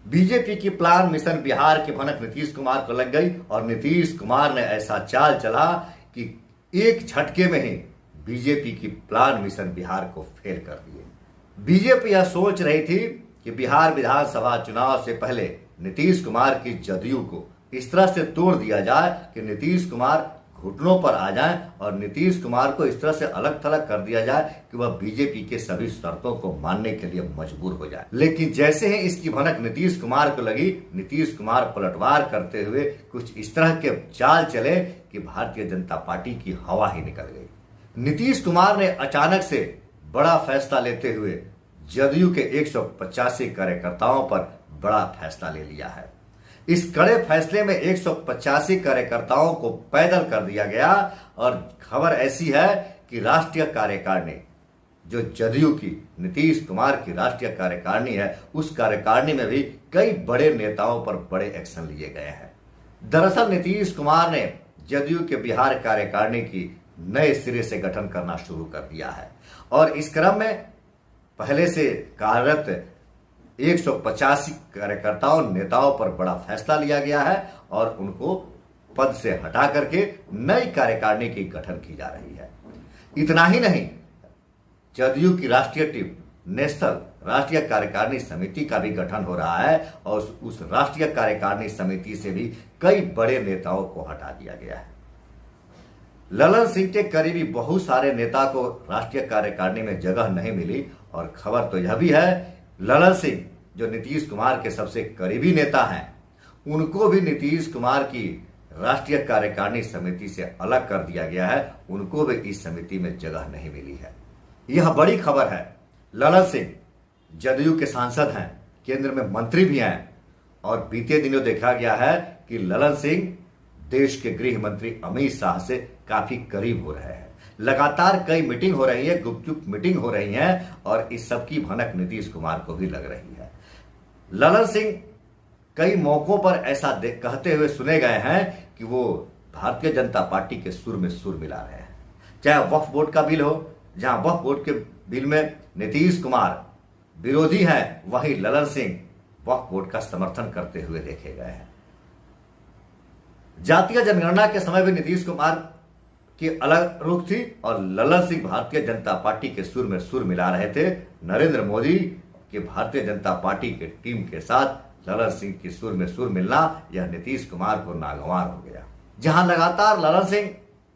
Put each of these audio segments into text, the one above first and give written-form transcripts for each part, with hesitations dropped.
BJP की plan mission Bihar की भनक नीतीश कुमार को लग गई और नीतीश कुमार ने ऐसा चाल चला कि एक झटके में ही बीजेपी की प्लान मिशन बिहार को फेल कर दिए। बीजेपी यह सोच रही थी कि बिहार विधानसभा चुनाव से पहले नीतीश कुमार की जदयू को इस तरह से तोड़ दिया जाए कि नीतीश कुमार घुटनों पर आ जाएं और नीतीश कुमार को इस तरह से अलग थलग कर दिया जाए कि वह बीजेपी के सभी शर्तों को मानने के लिए मजबूर हो जाए। लेकिन जैसे ही इसकी भनक नीतीश कुमार को लगी, नीतीश कुमार पलटवार करते हुए कुछ इस तरह के चाल चले कि भारतीय जनता पार्टी की हवा ही निकल गई। नीतीश कुमार ने अचानक से बड़ा फैसला लेते हुए जदयू के 185 कार्यकर्ताओं पर बड़ा फैसला ले लिया है। इस कड़े फैसले में 185 कार्यकर्ताओं को पैदल कर दिया गया और खबर ऐसी है कि राष्ट्रीय कार्यकारिणी जो जदयू की नीतीश कुमार की राष्ट्रीय कार्यकारिणी है, उस कार्यकारिणी में भी कई बड़े नेताओं पर बड़े एक्शन लिए गए हैं। दरअसल नीतीश कुमार ने जदयू के बिहार कार्यकारिणी की नए सिरे से गठन करना शुरू कर दिया है और इस क्रम में पहले से कार्यरत 185 कार्यकर्ताओं नेताओं पर बड़ा फैसला लिया गया है और उनको पद से हटा करके नई कार्यकारिणी की गठन की जा रही है। इतना ही नहीं, जदयू की राष्ट्रीय टीम नेशनल राष्ट्रीय कार्यकारिणी समिति का भी गठन हो रहा है और उस राष्ट्रीय कार्यकारिणी समिति से भी कई बड़े नेताओं को हटा दिया गया है। ललन सिंह के करीबी बहुत सारे नेता को राष्ट्रीय कार्यकारिणी में जगह नहीं मिली और खबर तो यह भी है ललन सिंह जो नीतीश कुमार के सबसे करीबी नेता हैं, उनको भी नीतीश कुमार की राष्ट्रीय कार्यकारिणी समिति से अलग कर दिया गया है। उनको भी इस समिति में जगह नहीं मिली है। यह बड़ी खबर है। ललन सिंह जदयू के सांसद हैं, केंद्र में मंत्री भी हैं और बीते दिनों देखा गया है कि ललन सिंह देश के गृह मंत्री अमित शाह से काफी करीब हो रहे हैं। लगातार कई मीटिंग हो रही है, गुपचुप मीटिंग हो रही है और इस सब की भनक नीतीश कुमार को भी लग रही है। ललन सिंह कई मौकों पर ऐसा कहते हुए सुने गए हैं कि वो भारतीय जनता पार्टी के सुर में सुर मिला रहे हैं। चाहे वक्फ बोर्ड का बिल हो, जहां वक्फ बोर्ड के बिल में नीतीश कुमार विरोधी हैं, वहीं ललन सिंह वक्फ बोर्ड का समर्थन करते हुए देखे गए हैं। जातीय जनगणना के समय भी नीतीश कुमार की अलग रुख थी और ललन सिंह भारतीय जनता पार्टी के सुर में सुर मिला रहे थे। नरेंद्र मोदी के भारतीय जनता पार्टी के टीम के साथ ललन सिंह की सुर में सुर मिलना यह नीतीश कुमार को नागवार हो गया। जहां लगातार ललन सिंह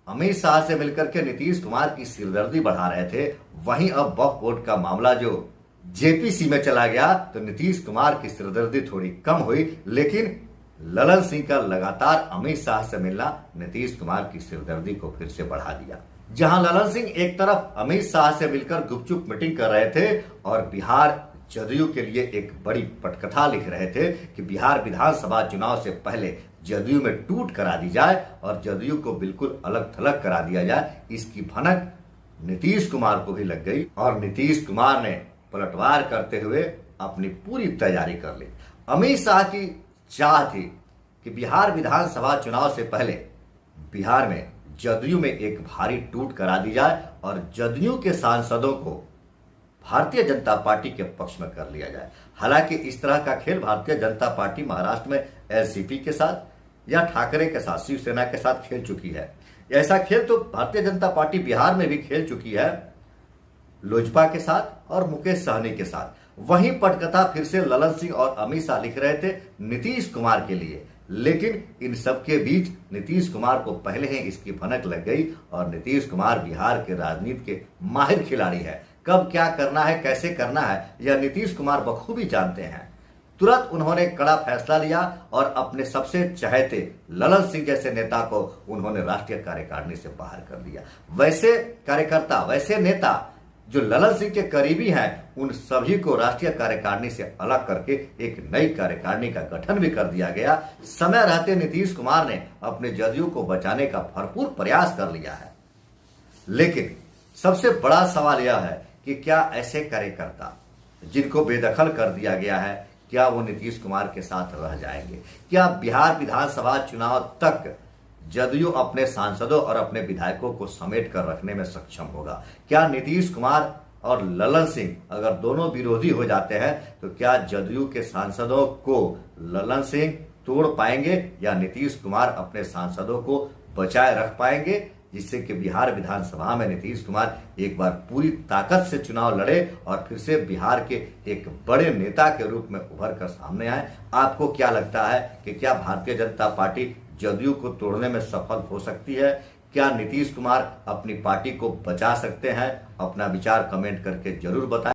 अमित शाह से मिलकर के नीतीश कुमार की सिरदर्दी बढ़ा रहे थे, वहीं अब वक्फ बोर्ड का मामला जो जेपीसी में चला गया तो नीतीश कुमार की सिरदर्दी थोड़ी कम हुई, लेकिन ललन सिंह का लगातार अमित शाह से मिलना नीतीश कुमार की सिरदर्दी को फिर से बढ़ा दिया। जहां ललन सिंह एक तरफ अमित शाह से मिलकर गुपचुप मीटिंग कर रहे थे और बिहार जदयू के लिए एक बड़ी पटकथा लिख रहे थे कि बिहार विधानसभा चुनाव से पहले जदयू में टूट करा दी जाए और जदयू को बिल्कुल अलग थलग करा दिया जाए, इसकी भनक नीतीश कुमार को भी लग गई और नीतीश कुमार ने पलटवार करते हुए अपनी पूरी तैयारी कर ली। अमित शाह की चाह थी कि बिहार विधानसभा चुनाव से पहले बिहार में जदयू में एक भारी टूट करा दी जाए और जदयू के सांसदों को भारतीय जनता पार्टी के पक्ष में कर लिया जाए। हालांकि इस तरह का खेल भारतीय जनता पार्टी महाराष्ट्र में एलसीपी के साथ या ठाकरे के साथ, शिवसेना के साथ खेल चुकी है। ऐसा खेल तो भारतीय जनता पार्टी बिहार में भी खेल चुकी है, लोजपा के साथ और मुकेश सहनी के साथ। वहीं पटकथा फिर से ललन सिंह और अमित शाह लिख रहे थे नीतीश कुमार के लिए, लेकिन इन सबके बीच नीतीश कुमार को पहले ही इसकी भनक लग गई और नीतीश कुमार बिहार के राजनीति के माहिर खिलाड़ी है। कब क्या करना है, कैसे करना है, यह नीतीश कुमार बखूबी जानते हैं। तुरंत उन्होंने कड़ा फैसला लिया और अपने सबसे चहेते ललन सिंह जैसे नेता को उन्होंने राष्ट्रीय कार्यकारिणी से बाहर कर दिया। वैसे कार्यकर्ता, वैसे नेता जो ललन सिंह के करीबी हैं, उन सभी को राष्ट्रीय कार्यकारिणी से अलग करके एक नई कार्यकारिणी का गठन भी कर दिया गया। समय रहते नीतीश कुमार ने अपने जदयू को बचाने का भरपूर प्रयास कर लिया है, लेकिन सबसे बड़ा सवाल यह है कि क्या ऐसे कार्यकर्ता जिनको बेदखल कर दिया गया है, क्या वो नीतीश कुमार के साथ रह जाएंगे? क्या बिहार विधानसभा चुनाव तक जदयू अपने सांसदों और अपने विधायकों को समेट कर रखने में सक्षम होगा? क्या नीतीश कुमार और ललन सिंह अगर दोनों विरोधी हो जाते हैं तो क्या जदयू के सांसदों को ललन सिंह तोड़ पाएंगे या नीतीश कुमार अपने सांसदों को बचाए रख पाएंगे, जिससे कि बिहार विधानसभा में नीतीश कुमार एक बार पूरी ताकत से चुनाव लड़े और फिर से बिहार के एक बड़े नेता के रूप में उभर कर सामने आए। आपको क्या लगता है कि क्या भारतीय जनता पार्टी जदयू को तोड़ने में सफल हो सकती है? क्या नीतीश कुमार अपनी पार्टी को बचा सकते हैं? अपना विचार कमेंट करके जरूर बताएं।